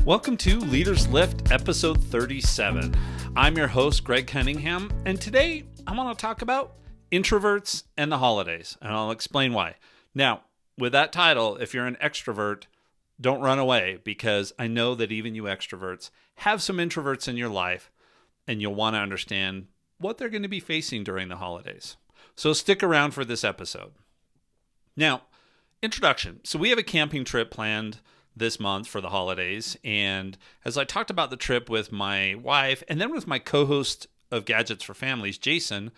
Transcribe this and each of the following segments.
Welcome to Leaders Lift, episode 37. I'm your host, Greg Cunningham, and today I want to talk about introverts and the holidays, and I'll explain why. Now, with that title, if you're an extrovert, don't run away, because I know that even you extroverts have some introverts in your life, and you'll want to understand what they're going to be facing during the holidays. So stick around for this episode. Now, introduction. So we have a camping trip planned this month for the holidays, and as I talked about the trip with my wife and then with my co-host of Gadgets for Families, Jason,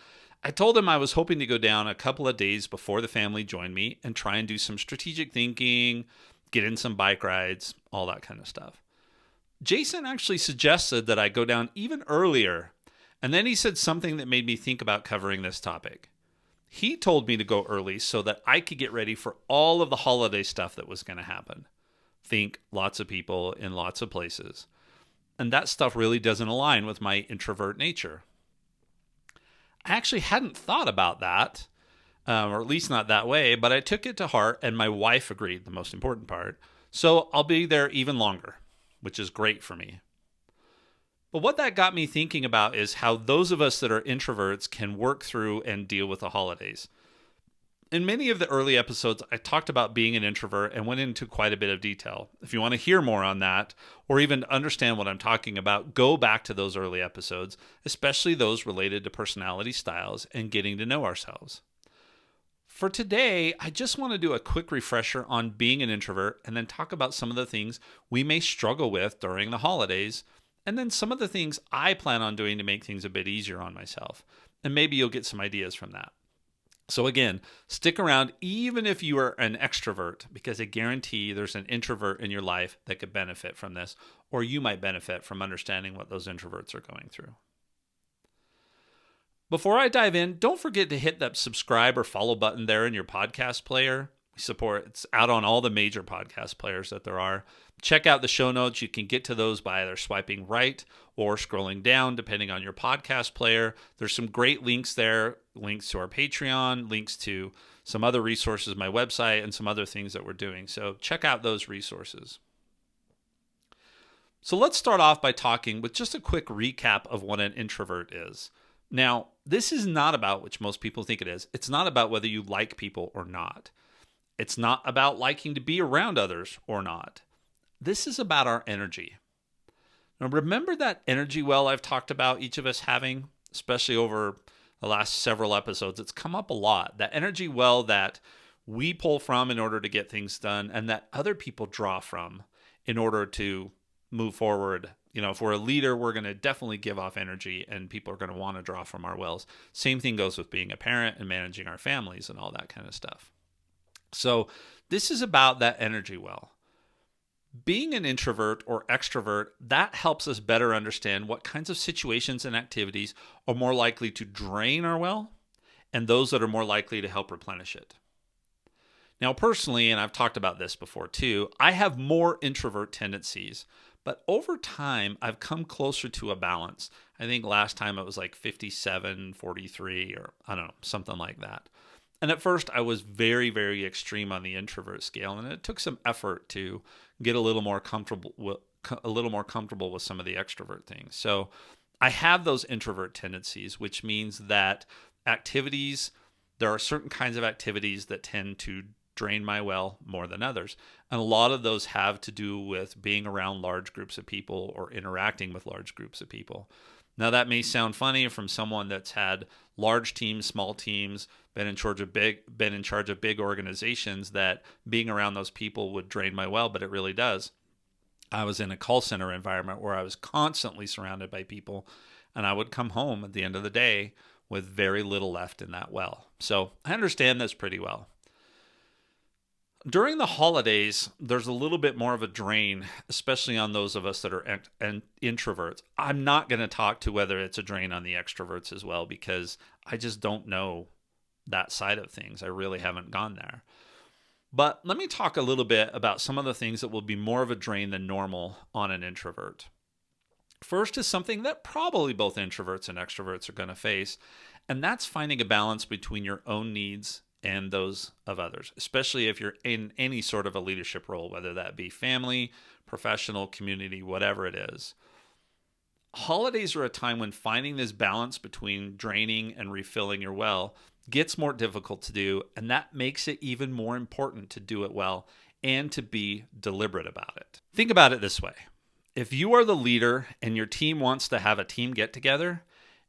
I told him I was hoping to go down a couple of days before the family joined me and try and do some strategic thinking, get in some bike rides, all that kind of stuff. Jason actually suggested that I go down even earlier, and then he said something that made me think about covering this topic. He told me to go early so that I could get ready for all of the holiday stuff that was going to happen. Think lots of people in lots of places. And that stuff really doesn't align with my introvert nature. I actually hadn't thought about that, or at least not that way, but I took it to heart, and my wife agreed, the most important part. So I'll be there even longer, which is great for me. But what that got me thinking about is how those of us that are introverts can work through and deal with the holidays. In many of the early episodes, I talked about being an introvert and went into quite a bit of detail. If you want to hear more on that, or even understand what I'm talking about, go back to those early episodes, especially those related to personality styles and getting to know ourselves. For today, I just want to do a quick refresher on being an introvert and then talk about some of the things we may struggle with during the holidays, and then some of the things I plan on doing to make things a bit easier on myself. And maybe you'll get some ideas from that. So again, stick around even if you are an extrovert, because I guarantee there's an introvert in your life that could benefit from this, or you might benefit from understanding what those introverts are going through. Before I dive in, don't forget to hit that subscribe or follow button there in your podcast player. It's out on all the major podcast players that there are. Check out the show notes. You can get to those by either swiping right or scrolling down, depending on your podcast player. There's some great links there, links to our Patreon, links to some other resources, my website, and some other things that we're doing. So check out those resources. So let's start off by talking with just a quick recap of what an introvert is. Now, this is not about, which most people think it is, it's not about whether you like people or not. It's not about liking to be around others or not. This is about our energy. Now, remember that energy well I've talked about each of us having, especially over the last several episodes? It's come up a lot. That energy well that we pull from in order to get things done, and that other people draw from in order to move forward. You know, if we're a leader, we're going to definitely give off energy, and people are going to want to draw from our wells. Same thing goes with being a parent and managing our families and all that kind of stuff. So this is about that energy well. Being an introvert or extrovert, that helps us better understand what kinds of situations and activities are more likely to drain our well, and those that are more likely to help replenish it. Now, personally, and I've talked about this before too, I have more introvert tendencies, but over time, I've come closer to a balance. I think last time it was like 57, 43, or I don't know, something like that. And at first, I was very, very extreme on the introvert scale, and it took some effort to get a little more comfortable with some of the extrovert things. So I have those introvert tendencies, which means that there are certain kinds of activities that tend to drain my well more than others. And a lot of those have to do with being around large groups of people or interacting with large groups of people. Now, that may sound funny from someone that's had large teams, small teams, been in charge of big organizations, that being around those people would drain my well, but it really does. I was in a call center environment where I was constantly surrounded by people, and I would come home at the end of the day with very little left in that well. So I understand this pretty well. During the holidays, there's a little bit more of a drain, especially on those of us that are introverts. I'm not going to talk to whether it's a drain on the extroverts as well, because I just don't know that side of things. I really haven't gone there. But let me talk a little bit about some of the things that will be more of a drain than normal on an introvert. First is something that probably both introverts and extroverts are going to face, and that's finding a balance between your own needs and those of others, especially if you're in any sort of a leadership role, whether that be family, professional, community, whatever it is. Holidays are a time when finding this balance between draining and refilling your well gets more difficult to do, and that makes it even more important to do it well and to be deliberate about it. Think about it this way. If you are the leader and your team wants to have a team get together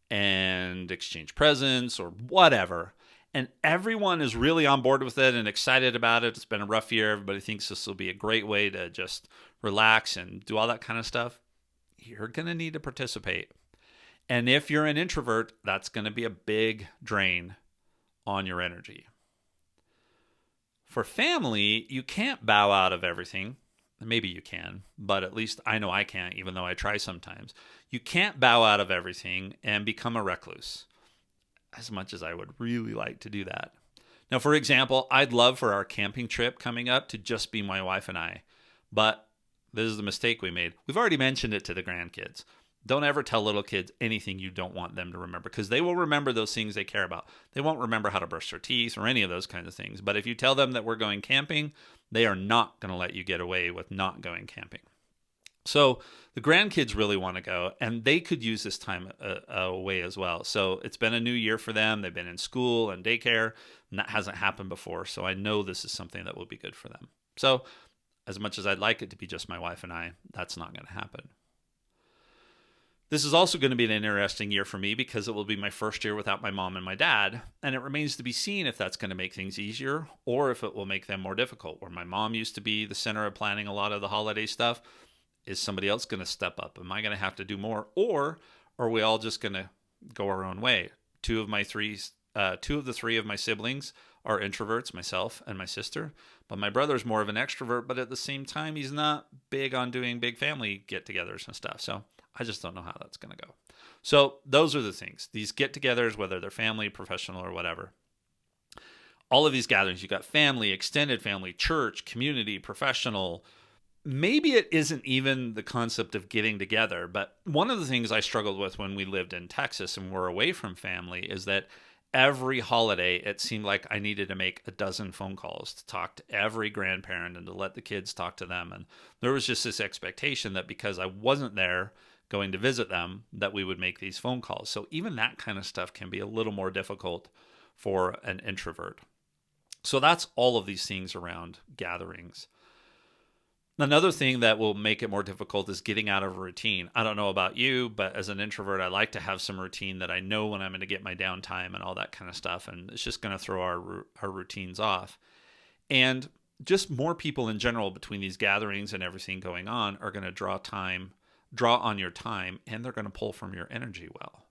and exchange presents or whatever, and everyone is really on board with it and excited about it, it's been a rough year, everybody thinks this will be a great way to just relax and do all that kind of stuff, you're going to need to participate. And if you're an introvert, that's going to be a big drain on your energy. For family, you can't bow out of everything. Maybe you can, but at least I know I can't, even though I try sometimes. You can't bow out of everything and become a recluse, as much as I would really like to do that. Now, for example, I'd love for our camping trip coming up to just be my wife and I, but this is the mistake we made. We've already mentioned it to the grandkids. Don't ever tell little kids anything you don't want them to remember, because they will remember those things they care about. They won't remember how to brush their teeth or any of those kinds of things. But if you tell them that we're going camping, they are not going to let you get away with not going camping. So the grandkids really want to go, and they could use this time away as well. So it's been a new year for them. They've been in school and daycare, and that hasn't happened before. So I know this is something that will be good for them. So as much as I'd like it to be just my wife and I, that's not going to happen. This is also going to be an interesting year for me because it will be my first year without my mom and my dad, and it remains to be seen if that's going to make things easier or if it will make them more difficult. Where my mom used to be the center of planning a lot of the holiday stuff, is somebody else going to step up? Am I going to have to do more, or are we all just going to go our own way? Two of the three of my siblings are introverts, myself and my sister, but my brother's more of an extrovert, but at the same time, he's not big on doing big family get-togethers and stuff. So I just don't know how that's going to go. So those are the things. These get-togethers, whether they're family, professional, or whatever. All of these gatherings, you've got family, extended family, church, community, professional. Maybe it isn't even the concept of getting together, but one of the things I struggled with when we lived in Texas and were away from family is that every holiday, it seemed like I needed to make a dozen phone calls to talk to every grandparent and to let the kids talk to them. And there was just this expectation that because I wasn't there going to visit them, that we would make these phone calls. So even that kind of stuff can be a little more difficult for an introvert. So that's all of these things around gatherings. Another thing that will make it more difficult is getting out of a routine. I don't know about you, but as an introvert, I like to have some routine that I know when I'm going to get my downtime and all that kind of stuff. And it's just going to throw our routines off. And just more people in general between these gatherings and everything going on are going to draw on your time, and they're going to pull from your energy well.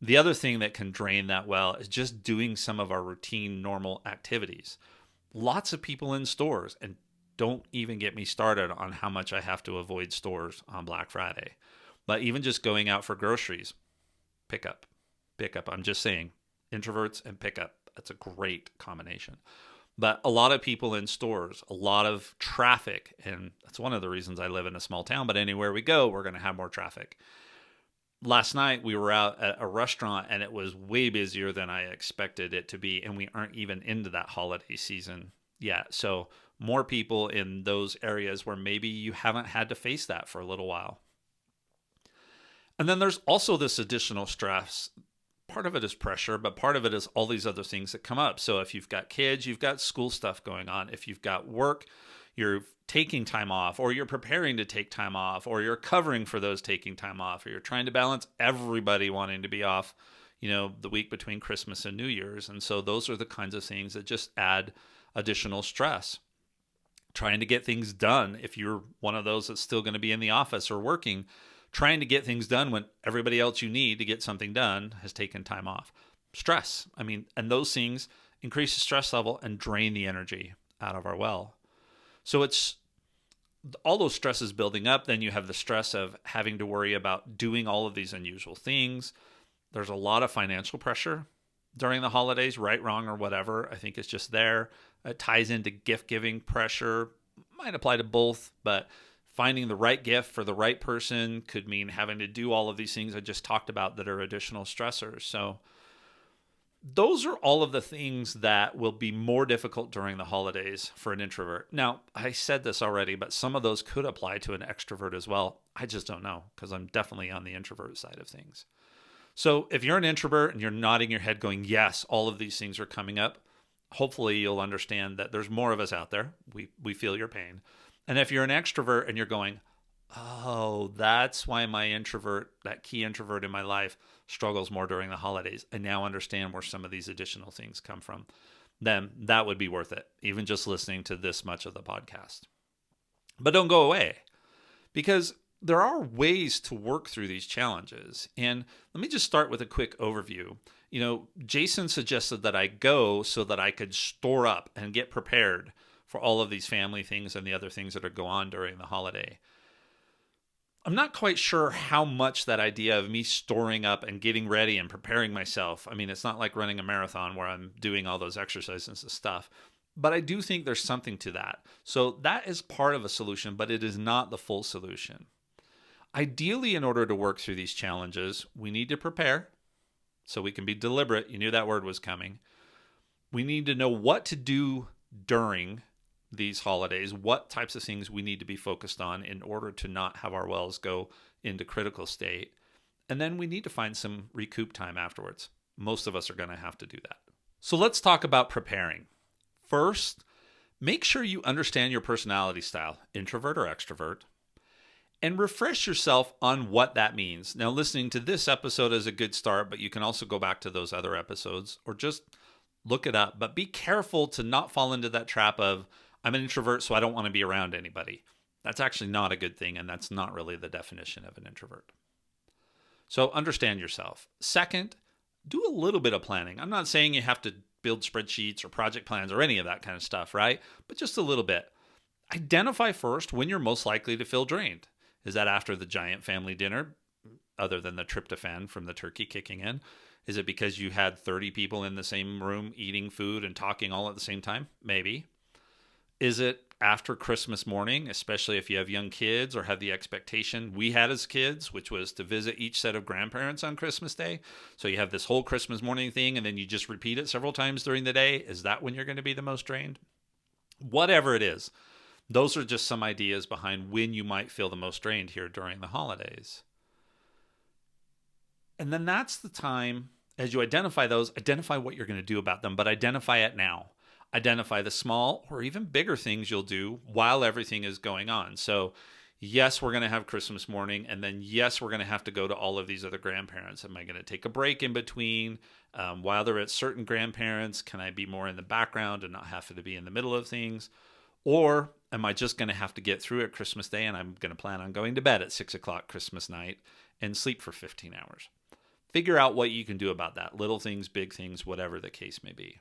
The other thing that can drain that well is just doing some of our routine, normal activities. Lots of people in stores, and don't even get me started on how much I have to avoid stores on Black Friday. But even just going out for groceries, pickup. I'm just saying, introverts and pickup, that's a great combination. But a lot of people in stores, a lot of traffic, and that's one of the reasons I live in a small town, but anywhere we go, we're going to have more traffic. Last night, we were out at a restaurant, and it was way busier than I expected it to be, and we aren't even into that holiday season yet. So more people in those areas where maybe you haven't had to face that for a little while. And then there's also this additional stress. Part of it is pressure, but part of it is all these other things that come up. So if you've got kids, you've got school stuff going on. If you've got work, you're taking time off, or you're preparing to take time off, or you're covering for those taking time off, or you're trying to balance everybody wanting to be off, the week between Christmas and New Year's. And so those are the kinds of things that just add additional stress. Trying to get things done, if you're one of those that's still going to be in the office or working, trying to get things done when everybody else you need to get something done has taken time off. Stress. And those things increase the stress level and drain the energy out of our well. So it's all those stresses building up. Then you have the stress of having to worry about doing all of these unusual things. There's a lot of financial pressure during the holidays, right, wrong, or whatever. I think it's just there. It ties into gift-giving pressure. Might apply to both, but finding the right gift for the right person could mean having to do all of these things I just talked about that are additional stressors. So Those are all of the things that will be more difficult during the holidays for an introvert. Now, I said this already, but some of those could apply to an extrovert as well. I just don't know because I'm definitely on the introvert side of things. So if you're an introvert and you're nodding your head going, yes, all of these things are coming up, hopefully you'll understand that there's more of us out there. We feel your pain. And if you're an extrovert and you're going, oh, that's why my introvert, that key introvert in my life, struggles more during the holidays. I now understand where some of these additional things come from. Then that would be worth it, even just listening to this much of the podcast. But don't go away, because there are ways to work through these challenges. And let me just start with a quick overview. Jason suggested that I go so that I could store up and get prepared for all of these family things and the other things that are going on during the holiday. I'm not quite sure how much that idea of me storing up and getting ready and preparing myself. I mean, it's not like running a marathon where I'm doing all those exercises and stuff, but I do think there's something to that. So that is part of a solution, but it is not the full solution. Ideally, in order to work through these challenges, we need to prepare so we can be deliberate. You knew that word was coming. We need to know what to do during these holidays, what types of things we need to be focused on in order to not have our wells go into critical state. And then we need to find some recoup time afterwards. Most of us are going to have to do that. So let's talk about preparing. First, make sure you understand your personality style, introvert or extrovert, and refresh yourself on what that means. Now, listening to this episode is a good start, but you can also go back to those other episodes or just look it up. But be careful to not fall into that trap of, I'm an introvert, so I don't want to be around anybody. That's actually not a good thing, and that's not really the definition of an introvert. So understand yourself. Second, do a little bit of planning. I'm not saying you have to build spreadsheets or project plans or any of that kind of stuff, right? But just a little bit. Identify first when you're most likely to feel drained. Is that after the giant family dinner, other than the tryptophan from the turkey kicking in? Is it because you had 30 people in the same room eating food and talking all at the same time? Maybe. Is it after Christmas morning, especially if you have young kids or have the expectation we had as kids, which was to visit each set of grandparents on Christmas Day? So you have this whole Christmas morning thing and then you just repeat it several times during the day. Is that when you're going to be the most drained? Whatever it is, those are just some ideas behind when you might feel the most drained here during the holidays. And then that's the time, as you identify those, identify what you're going to do about them, but identify it now. Identify the small or even bigger things you'll do while everything is going on. So, yes, we're going to have Christmas morning, and then, yes, we're going to have to go to all of these other grandparents. Am I going to take a break in between? While they're at certain grandparents, can I be more in the background and not have to be in the middle of things? Or am I just going to have to get through it Christmas Day, and I'm going to plan on going to bed at 6 o'clock Christmas night and sleep for 15 hours? Figure out what you can do about that. Little things, big things, whatever the case may be.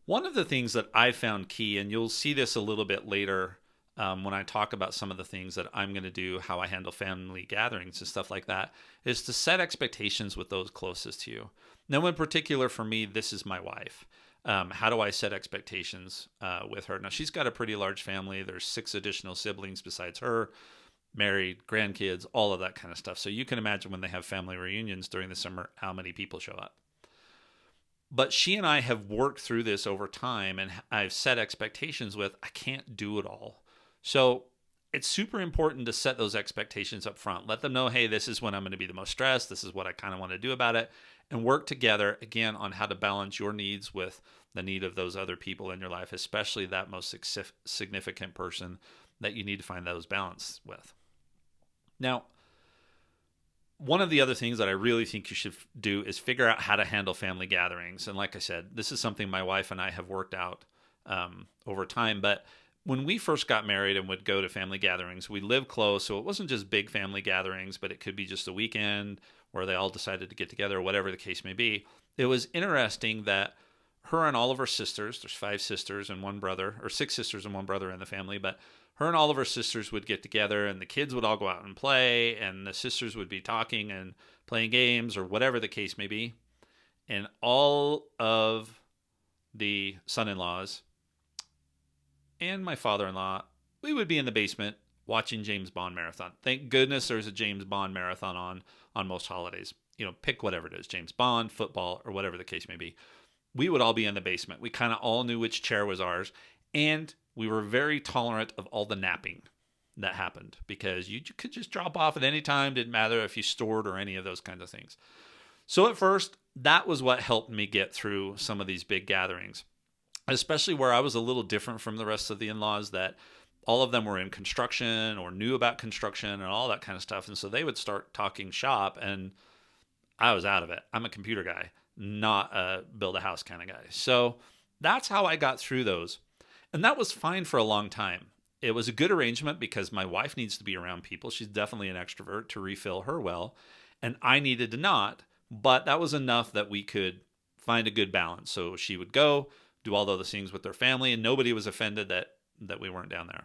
One of the things that I found key, and you'll see this a little bit later when I talk about some of the things that I'm going to do, how I handle family gatherings and stuff like that, is to set expectations with those closest to you. Now, in particular for me, this is my wife. How do I set expectations with her? Now, she's got a pretty large family. There's 6 additional siblings besides her, married, grandkids, all of that kind of stuff. So you can imagine when they have family reunions during the summer, how many people show up. But she and I have worked through this over time, and I've set expectations with, I can't do it all. So it's super important to set those expectations up front. Let them know, hey, this is when I'm going to be the most stressed. This is what I kind of want to do about it. And work together, again, on how to balance your needs with the need of those other people in your life, especially that most significant person that you need to find those balance with. Now, one of the other things that I really think you should do is figure out how to handle family gatherings. And like I said, this is something my wife and I have worked out over time. But when we first got married and would go to family gatherings, we lived close. So it wasn't just big family gatherings, but it could be just a weekend where they all decided to get together, whatever the case may be. It was interesting that her and all of her sisters, there's 5 sisters and 1 brother, or 6 sisters and 1 brother in the family, but her and all of her sisters would get together and the kids would all go out and play and the sisters would be talking and playing games or whatever the case may be. And all of the son-in-laws and my father-in-law, we would be in the basement watching James Bond marathon. Thank goodness there's a James Bond marathon on most holidays. pick whatever it is, James Bond, football, or whatever the case may be. We would all be in the basement. We kind of all knew which chair was ours. And we were very tolerant of all the napping that happened because you could just drop off at any time. Didn't matter if you stored or any of those kinds of things. So at first, that was what helped me get through some of these big gatherings, especially where I was a little different from the rest of the in-laws, that all of them were in construction or knew about construction and all that kind of stuff. And so they would start talking shop and I was out of it. I'm a computer guy, not a build a house kind of guy. So that's how I got through those. And that was fine for a long time. It was a good arrangement because my wife needs to be around people. She's definitely an extrovert to refill her well. And I needed to not, but that was enough that we could find a good balance. So she would go do all those things with their family and nobody was offended that we weren't down there.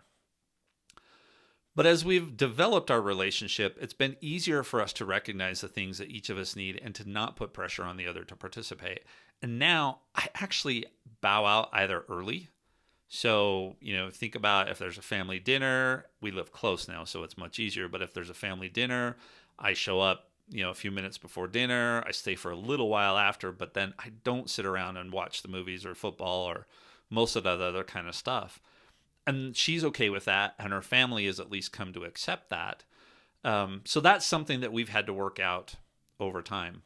But as we've developed our relationship, it's been easier for us to recognize the things that each of us need and to not put pressure on the other to participate. And now I actually bow out either early. So, think about if there's a family dinner, we live close now, so it's much easier. But if there's a family dinner, I show up, a few minutes before dinner. I stay for a little while after, but then I don't sit around and watch the movies or football or most of that other kind of stuff. And she's okay with that, and her family has at least come to accept that. So that's something that we've had to work out over time.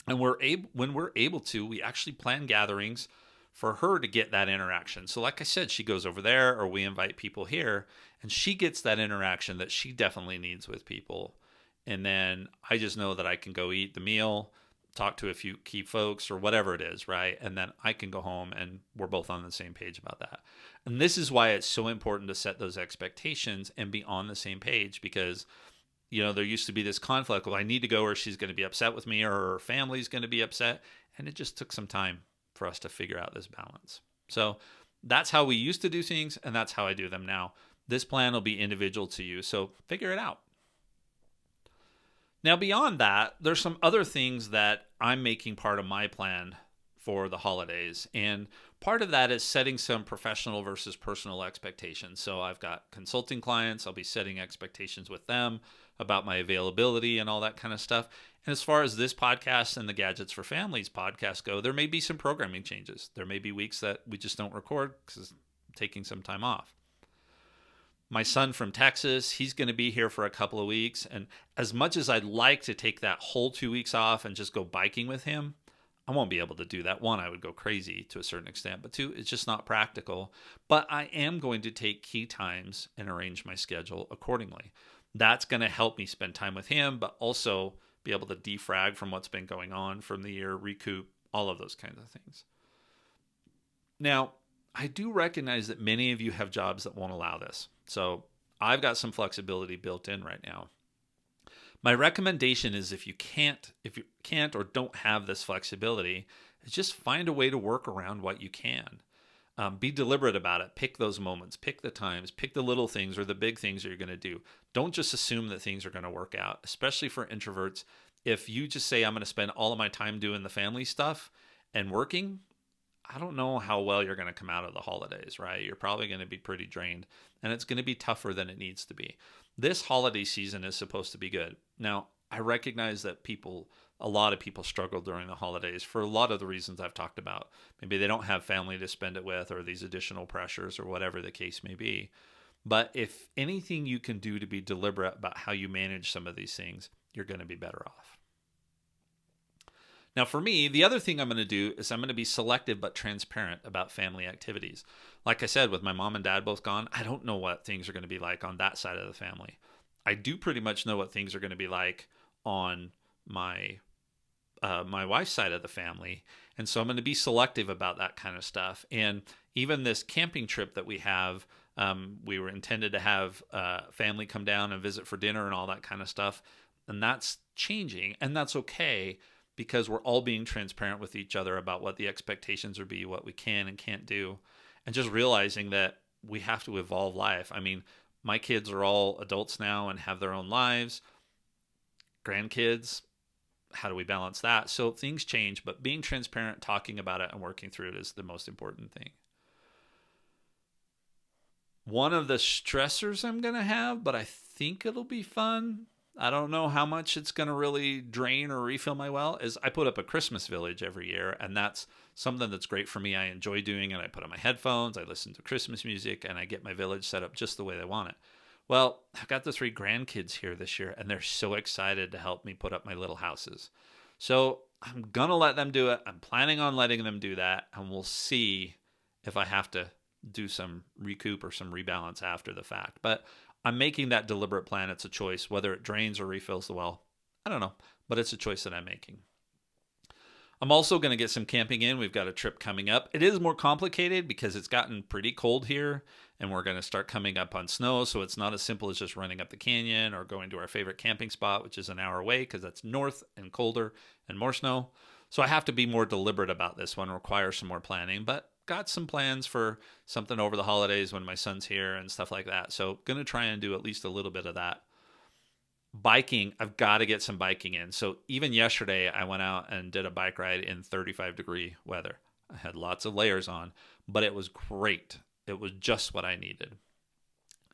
And when we're able to, we actually plan gatherings for her to get that interaction. So like I said, she goes over there or we invite people here, and she gets that interaction that she definitely needs with people. And then I just know that I can go eat the meal, talk to a few key folks or whatever it is, right? And then I can go home and we're both on the same page about that. And this is why it's so important to set those expectations and be on the same page because, there used to be this conflict. Well, I need to go or she's going to be upset with me or her family's going to be upset. And it just took some time for us to figure out this balance. So that's how we used to do things and that's how I do them now. This plan will be individual to you, so figure it out. Now, beyond that, there's some other things that I'm making part of my plan for the holidays. And part of that is setting some professional versus personal expectations. So I've got consulting clients. I'll be setting expectations with them about my availability and all that kind of stuff. And as far as this podcast and the Gadgets for Families podcast go, there may be some programming changes. There may be weeks that we just don't record because I'm taking some time off. My son from Texas, he's going to be here for a couple of weeks. And as much as I'd like to take that whole 2 weeks off and just go biking with him, I won't be able to do that. One, I would go crazy to a certain extent. But two, it's just not practical. But I am going to take key times and arrange my schedule accordingly. That's going to help me spend time with him, but also be able to defrag from what's been going on from the year, recoup, all of those kinds of things. Now, I do recognize that many of you have jobs that won't allow this. So I've got some flexibility built in right now. My recommendation is if you can't or don't have this flexibility, is just find a way to work around what you can. Be deliberate about it. Pick those moments, pick the times, pick the little things or the big things that you're going to do. Don't just assume that things are going to work out, especially for introverts. If you just say, I'm going to spend all of my time doing the family stuff and working, I don't know how well you're going to come out of the holidays, right? You're probably going to be pretty drained and it's going to be tougher than it needs to be. This holiday season is supposed to be good. Now, I recognize that a lot of people struggle during the holidays for a lot of the reasons I've talked about. Maybe they don't have family to spend it with or these additional pressures or whatever the case may be. But if anything you can do to be deliberate about how you manage some of these things, you're going to be better off. Now, for me, the other thing I'm going to do is I'm going to be selective but transparent about family activities. Like I said, with my mom and dad both gone, I don't know what things are going to be like on that side of the family. I do pretty much know what things are going to be like on my wife's side of the family. And so I'm going to be selective about that kind of stuff. And even this camping trip that we have, we were intended to have family come down and visit for dinner and all that kind of stuff. And that's changing, and that's okay, because we're all being transparent with each other about what the expectations are be, what we can and can't do, and just realizing that we have to evolve life. I mean, my kids are all adults now and have their own lives. Grandkids, how do we balance that? So things change, but being transparent, talking about it, and working through it is the most important thing. One of the stressors I'm going to have, but I think it'll be fun, I don't know how much it's going to really drain or refill my well. Is I put up a Christmas village every year, and that's something that's great for me. I enjoy doing it. I put on my headphones, I listen to Christmas music, and I get my village set up just the way I want it. Well, I've got the three grandkids here this year, and they're so excited to help me put up my little houses. So I'm going to let them do it. I'm planning on letting them do that, and we'll see if I have to do some recoup or some rebalance after the fact. But I'm making that deliberate plan. It's a choice. Whether it drains or refills the well, I don't know, but it's a choice that I'm making. I'm also going to get some camping in. We've got a trip coming up. It is more complicated because it's gotten pretty cold here and we're going to start coming up on snow. So it's not as simple as just running up the canyon or going to our favorite camping spot, which is an hour away because that's north and colder and more snow. So I have to be more deliberate about this one, require some more planning, but got some plans for something over the holidays when my son's here and stuff like that. So going to try and do at least a little bit of that. Biking, I've got to get some biking in. So even yesterday, I went out and did a bike ride in 35-degree weather. I had lots of layers on, but it was great. It was just what I needed.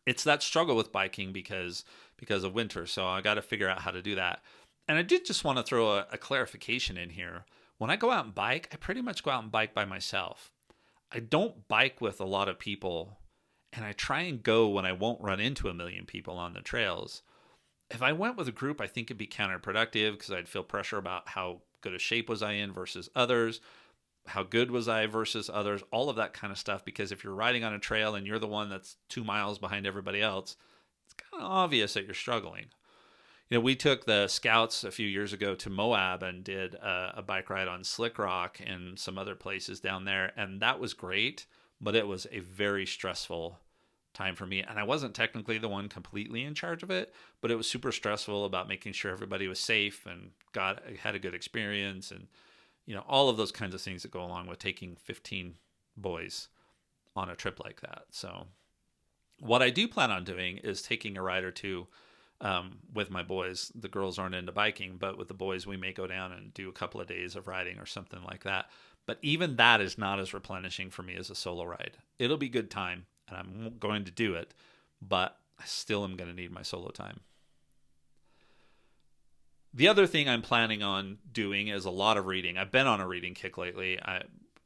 It's that struggle with biking because of winter. So I got to figure out how to do that. And I did just want to throw a clarification in here. When I go out and bike, I pretty much go out and bike by myself. I don't bike with a lot of people, and I try and go when I won't run into a million people on the trails. If I went with a group, I think it'd be counterproductive because I'd feel pressure about how good a shape was I in versus others, how good was I versus others, all of that kind of stuff. Because if you're riding on a trail and you're the one that's 2 miles behind everybody else, it's kind of obvious that you're struggling. We took the scouts a few years ago to Moab and did a bike ride on Slick Rock and some other places down there. And that was great, but it was a very stressful time for me. And I wasn't technically the one completely in charge of it, but it was super stressful about making sure everybody was safe and had a good experience. And, all of those kinds of things that go along with taking 15 boys on a trip like that. So what I do plan on doing is taking a ride or two with my boys. The girls aren't into biking, but with the boys, we may go down and do a couple of days of riding or something like that. But even that is not as replenishing for me as a solo ride. It'll be good time, and I'm going to do it, but I still am going to need my solo time. The other thing I'm planning on doing is a lot of reading. I've been on a reading kick lately.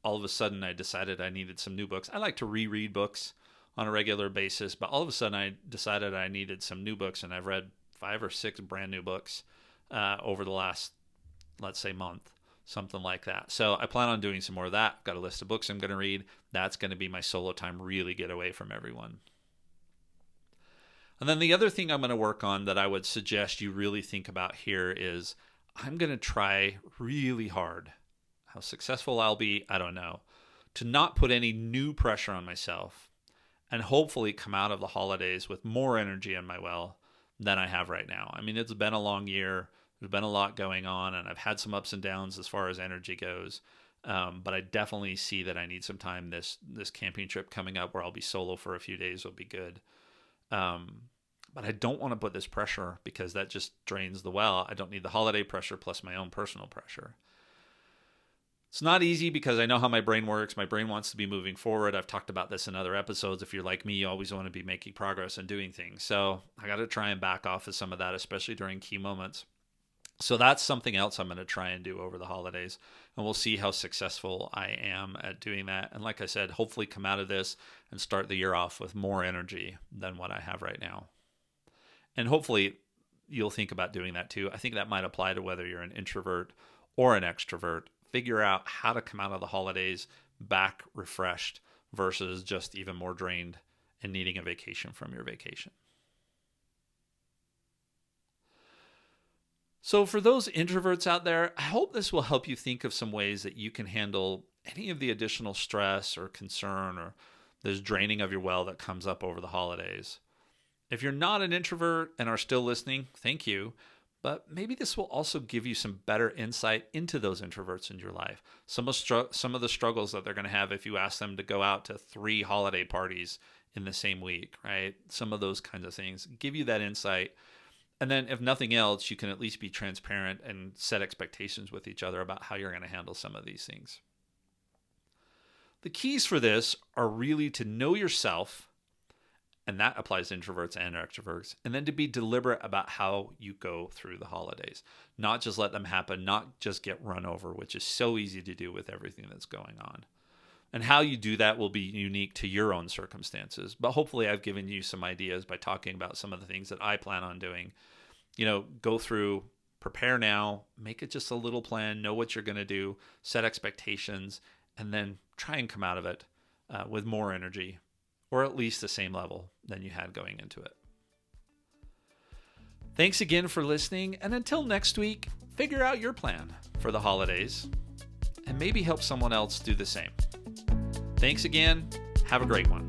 All of a sudden, I decided I needed some new books. I like to reread books on a regular basis, but all of a sudden I decided I needed some new books, and I've read 5 or 6 brand new books over the last, let's say, month, something like that. So I plan on doing some more of that. I've got a list of books I'm going to read. That's going to be my solo time, really get away from everyone. And then the other thing I'm going to work on that I would suggest you really think about here is I'm going to try really hard. How successful I'll be, I don't know, to not put any new pressure on myself and hopefully come out of the holidays with more energy in my well than I have right now. I mean, it's been a long year. There's been a lot going on, and I've had some ups and downs as far as energy goes. But I definitely see that I need some time. This camping trip coming up where I'll be solo for a few days will be good. But I don't want to put this pressure because that just drains the well. I don't need the holiday pressure plus my own personal pressure. It's not easy because I know how my brain works. My brain wants to be moving forward. I've talked about this in other episodes. If you're like me, you always want to be making progress and doing things. So I got to try and back off of some of that, especially during key moments. So that's something else I'm going to try and do over the holidays. And we'll see how successful I am at doing that. And like I said, hopefully come out of this and start the year off with more energy than what I have right now. And hopefully you'll think about doing that too. I think that might apply to whether you're an introvert or an extrovert. Figure out how to come out of the holidays back refreshed versus just even more drained and needing a vacation from your vacation. So for those introverts out there, I hope this will help you think of some ways that you can handle any of the additional stress or concern or this draining of your well that comes up over the holidays. If you're not an introvert and are still listening, thank you. But maybe this will also give you some better insight into those introverts in your life. Some of the struggles that they're going to have if you ask them to go out to 3 holiday parties in the same week, right? Some of those kinds of things. Give you that insight. And then if nothing else, you can at least be transparent and set expectations with each other about how you're going to handle some of these things. The keys for this are really to know yourself and that applies to introverts and extroverts, and then to be deliberate about how you go through the holidays. Not just let them happen, not just get run over, which is so easy to do with everything that's going on. And how you do that will be unique to your own circumstances. But hopefully I've given you some ideas by talking about some of the things that I plan on doing. Go through, prepare now, make it just a little plan, know what you're going to do, set expectations, and then try and come out of it with more energy, or at least the same level than you had going into it. Thanks again for listening, and until next week, figure out your plan for the holidays and maybe help someone else do the same. Thanks again. Have a great one.